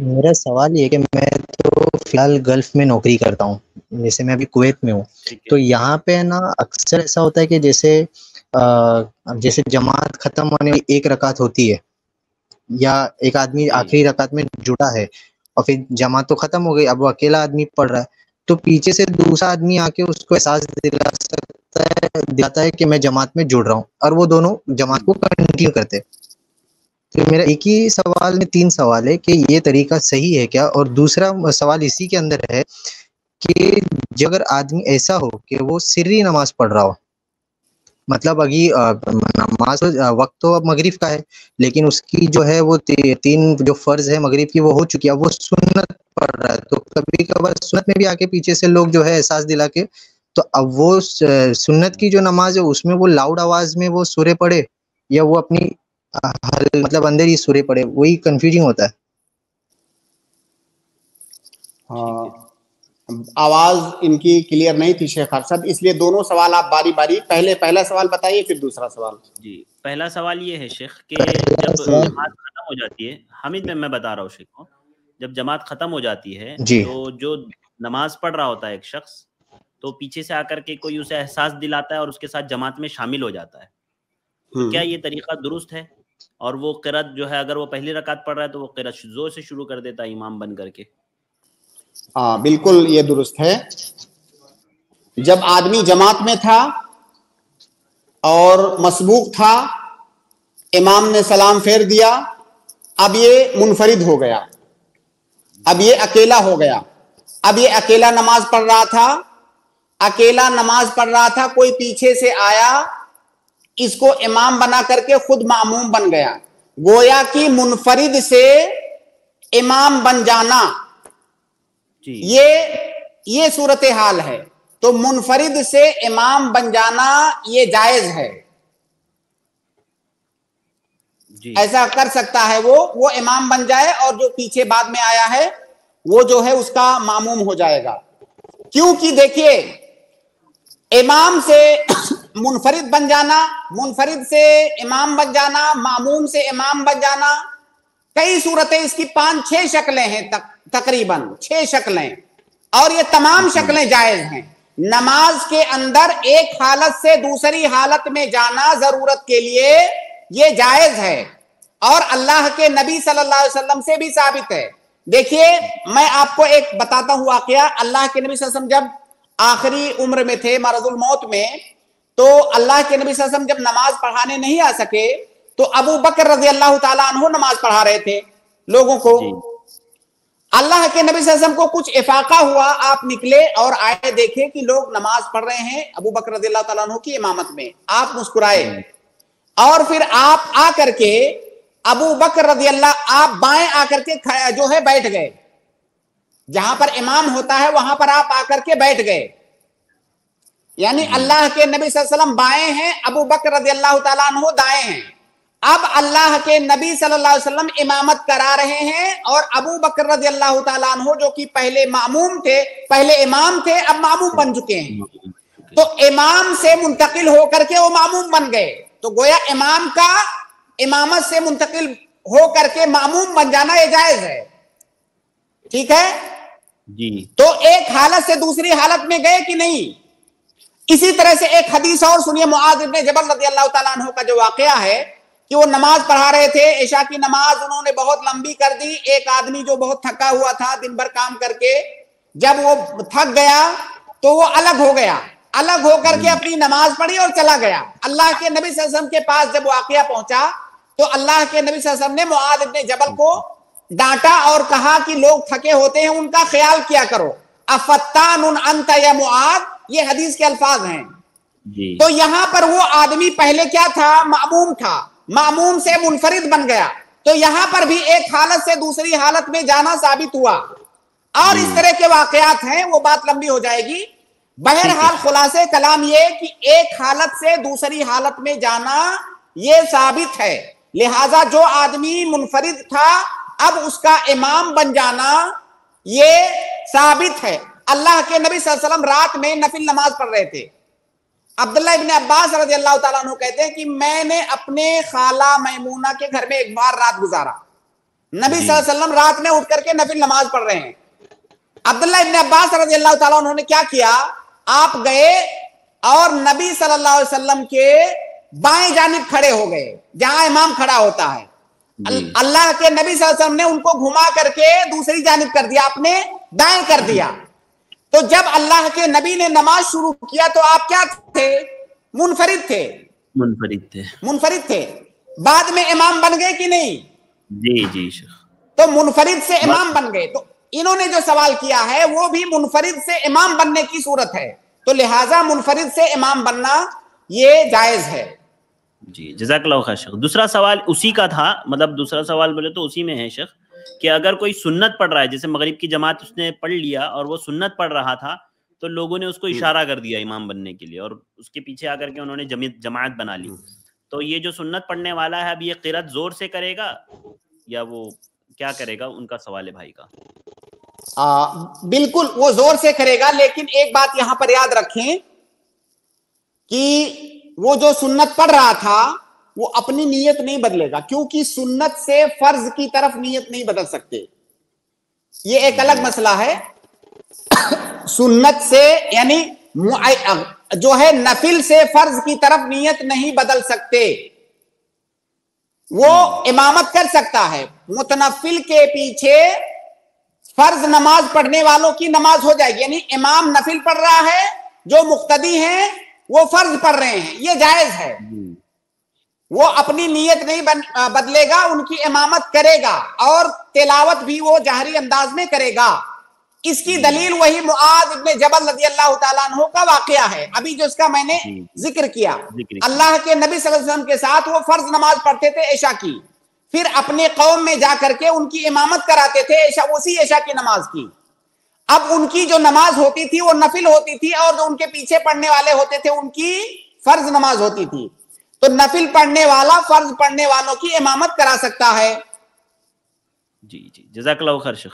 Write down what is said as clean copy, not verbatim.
میرا سوال یہ ہے کہ میں تو فی الحال گلف میں نوکری کرتا ہوں، جیسے میں ابھی کویت میں ہوں، تو یہاں پہ نا اکثر ایسا ہوتا ہے کہ جیسے جماعت ختم ہونے میں ایک رکعت ہوتی ہے، یا ایک آدمی آخری رکعت میں جڑا ہے اور پھر جماعت تو ختم ہو گئی، اب وہ اکیلا آدمی پڑھ رہا ہے، تو پیچھے سے دوسرا آدمی آ کے اس کو احساس دلاتا ہے کہ میں جماعت میں جڑ رہا ہوں، اور وہ دونوں جماعت کو کنٹینیو کرتے ہیں۔ تو میرا ایک ہی سوال میں 3 سوال ہے کہ یہ طریقہ صحیح ہے کیا؟ اور دوسرا سوال اسی کے اندر ہے کہ اگر آدمی ایسا ہو کہ وہ سری نماز پڑھ رہا ہو، مطلب ابھی نماز وقت تو اب مغرب کا ہے، لیکن اس کی جو ہے وہ 3 جو فرض ہے مغرب کی وہ ہو چکی ہے، اب وہ سنت پڑھ رہا ہے، تو کبھی کبھار سنت میں بھی آ کے پیچھے سے لوگ جو ہے احساس دلا کے، تو اب وہ سنت کی جو نماز ہے اس میں وہ لاؤڈ آواز میں وہ سورے پڑھے، یا وہ اپنی مطلب اندر ہی سورے پڑھے، وہی کنفیوزنگ ہوتا ہے۔ ہاں، آواز ان کی کلیئر نہیں تھی شیخ ارشد، اس لیے دونوں سوال آپ باری باری پہلا سوال بتائیے پھر دوسرا سوال۔ جی، پہلا سوال یہ ہے شیخ کہ جب جماعت ختم ہو جاتی ہے، حمید میں بتا رہا ہوں شیخ کو، جب جماعت ختم ہو جاتی ہے تو جو نماز پڑھ رہا ہوتا ہے ایک شخص، تو پیچھے سے آ کر کے کوئی اسے احساس دلاتا ہے اور اس کے ساتھ جماعت میں شامل ہو جاتا ہے، تو کیا یہ طریقہ درست ہے؟ اور وہ قرأت جو ہے اگر وہ پہلی رکعت پڑھ رہا ہے تو وہ قرأت زور سے شروع کر دیتا ہے امام بن کر کے؟ ہاں بالکل یہ درست ہے۔ جب آدمی جماعت میں تھا اور مسبوق تھا، امام نے سلام پھیر دیا، اب یہ منفرد ہو گیا، اب یہ اکیلا ہو گیا، اب یہ اکیلا نماز پڑھ رہا تھا، کوئی پیچھے سے آیا، اس کو امام بنا کر کے خود معموم بن گیا، گویا کہ منفرد سے امام بن جانا یہ صورتحال ہے، تو منفرد سے امام بن جانا یہ جائز ہے، ایسا کر سکتا ہے، وہ امام بن جائے اور جو پیچھے بعد میں آیا ہے وہ جو ہے اس کا معموم ہو جائے گا۔ کیونکہ دیکھیے، امام سے منفرد بن جانا، منفرد سے امام بن جانا، معموم سے امام بن جانا، کئی صورتیں اس کی 5-6 شکلیں ہیں، تقریباً 6 شکلیں، اور یہ تمام شکلیں جائز ہیں۔ نماز کے اندر ایک حالت سے دوسری حالت میں جانا ضرورت کے لیے یہ جائز ہے، اور اللہ کے نبی صلی اللہ علیہ وسلم سے بھی ثابت ہے۔ دیکھیے، میں آپ کو ایک بتاتا ہوں واقعہ۔ اللہ کے نبی صلی اللہ علیہ وسلم جب آخری عمر میں تھے، مرض الموت میں، تو اللہ کے نبی صلی اللہ علیہ وسلم جب نماز پڑھانے نہیں آ سکے تو ابو بکر رضی اللہ تعالیٰ عنہ نماز پڑھا رہے تھے لوگوں کو۔ اللہ کے نبی صلی اللہ علیہ وسلم کو کچھ افاقہ ہوا، آپ نکلے اور آئے، دیکھے کہ لوگ نماز پڑھ رہے ہیں ابو بکر رضی اللہ تعالیٰ عنہ کی امامت میں، آپ مسکرائے، اور پھر آپ آ کر کے ابو بکر رضی اللہ، آپ بائیں آ کر کے جو ہے بیٹھ گئے، جہاں پر امام ہوتا ہے وہاں پر آپ آ کر کے بیٹھ گئے، یعنی اللہ کے نبی صلی اللہ علیہ وسلم بائیں ہیں، ابو بکر رضی اللہ تعالیٰ عنہ دائیں ہیں۔ اب اللہ کے نبی صلی اللہ علیہ وسلم امامت کرا رہے ہیں، اور ابو بکر رضی اللہ تعالیٰ عنہ جو کہ پہلے معموم تھے، پہلے امام تھے، اب معموم بن چکے ہیں، تو امام سے منتقل ہو کر کے وہ معموم بن گئے، تو گویا امام کا امامت سے منتقل ہو کر کے معموم بن جانا یہ جائز ہے، ٹھیک ہے جی۔ تو ایک حالت سے دوسری حالت میں گئے کہ نہیں؟ اسی طرح سے ایک حدیث اور سنیے، معاذ بن جبل رضی اللہ تعالیٰ عنہ کا جو واقعہ ہے کہ وہ نماز پڑھا رہے تھے، عشاء کی نماز انہوں نے بہت لمبی کر دی، ایک آدمی جو بہت تھکا ہوا تھا دن بھر کام کر کے، جب وہ تھک گیا تو وہ الگ ہو گیا، الگ ہو کر کے اپنی نماز پڑھی اور چلا گیا۔ اللہ کے نبی صلی اللہ علیہ وسلم کے پاس جب واقعہ پہنچا تو اللہ کے نبی صلی اللہ علیہ وسلم نے معاذ بن جبل کو ڈانٹا اور کہا کہ لوگ تھکے ہوتے ہیں، ان کا خیال کیا کرو، افتان انت یا معاذ، یہ حدیث کے الفاظ ہیں۔ تو یہاں پر وہ آدمی پہلے کیا تھا؟ معموم تھا، معموم سے منفرد بن گیا، تو یہاں پر بھی ایک حالت سے دوسری حالت میں جانا ثابت ہوا، اور اس طرح کے واقعات ہیں، وہ بات لمبی ہو جائے گی۔ بہرحال خلاصے کلام یہ کہ ایک حالت سے دوسری حالت میں جانا یہ ثابت ہے، لہٰذا جو آدمی منفرد تھا اب اس کا امام بن جانا یہ ثابت ہے۔ اللہ کے نبی صلی اللہ علیہ وسلم رات میں نفل نماز پڑھ رہے تھے، عبداللہ ابن عباس رضی اللہ تعالیٰ عنہ کہتے ہیں کہ میں نے اپنے خالہ میمونہ کے گھر میں ایک بار رات گزارا، نبی صلی اللہ علیہ وسلم رات میں اٹھ کر کے نفل نماز پڑھ رہے ہیں. عبداللہ ابن عباس رضی اللہ تعالیٰ انہوں نے کیا کیا, آپ گئے اور نبی صلی اللہ علیہ وسلم کے بائیں جانب کھڑے ہو گئے جہاں امام کھڑا ہوتا ہے. اللہ کے نبی صلی اللہ علیہ وسلم نے ان کو گھما کر کے دوسری جانب کر دیا, آپ نے دائیں کر دیا. تو جب اللہ کے نبی نے نماز شروع کیا تو آپ کیا تھے, منفرد تھے, منفرد تھے. بعد میں امام بن گئے کہ نہیں؟ جی جی شیخ. تو منفرد سے امام بن گئے. تو انہوں نے جو سوال کیا ہے وہ بھی منفرد سے امام بننے کی صورت ہے, تو لہٰذا منفرد سے امام بننا یہ جائز ہے. جی جزاک اللہ خیر شیخ. دوسرا سوال اسی کا تھا, مطلب دوسرا سوال بولے تو اسی میں ہے شیخ, کہ اگر کوئی سنت پڑھ رہا ہے, جیسے مغرب کی جماعت اس نے پڑھ لیا اور وہ سنت پڑھ رہا تھا, تو لوگوں نے اس کو اشارہ کر دیا امام بننے کے لیے اور اس کے پیچھے آ کر کے انہوں نے جماعت بنا لی, تو یہ جو سنت پڑھنے والا ہے اب یہ قرات زور سے کرے گا یا وہ کیا کرے گا؟ ان کا سوال ہے بھائی کا. بالکل وہ زور سے کرے گا, لیکن ایک بات یہاں پر یاد رکھیں کہ وہ جو سنت پڑھ رہا تھا وہ اپنی نیت نہیں بدلے گا, کیونکہ سنت سے فرض کی طرف نیت نہیں بدل سکتے, یہ ایک الگ مسئلہ ہے. سنت سے یعنی جو ہے نفل سے فرض کی طرف نیت نہیں بدل سکتے. وہ امامت کر سکتا ہے, متنفل کے پیچھے فرض نماز پڑھنے والوں کی نماز ہو جائے گی, یعنی امام نفل پڑھ رہا ہے, جو مقتدی ہیں وہ فرض پڑھ رہے ہیں, یہ جائز ہے. وہ اپنی نیت نہیں بدلے گا, ان کی امامت کرے گا اور تلاوت بھی وہ جہری انداز میں کرے گا. اس کی دلیل وہی معاذ ابن جبل رضی اللہ تعالیٰ عنہ کا واقعہ ہے, ابھی جو اس کا میں نے ذکر کیا. اللہ کے نبی صلی اللہ علیہ وسلم کے ساتھ وہ فرض نماز پڑھتے تھے عشاء کی, پھر اپنے قوم میں جا کر کے ان کی امامت کراتے تھے اسی عشاء کی نماز کی. اب ان کی جو نماز ہوتی تھی وہ نفل ہوتی تھی, اور جو ان کے پیچھے پڑھنے والے ہوتے تھے ان کی فرض نماز ہوتی تھی. تو نفل پڑھنے والا فرض پڑھنے والوں کی امامت کرا سکتا ہے. جی جی جزاک اللہ خیر شیخ.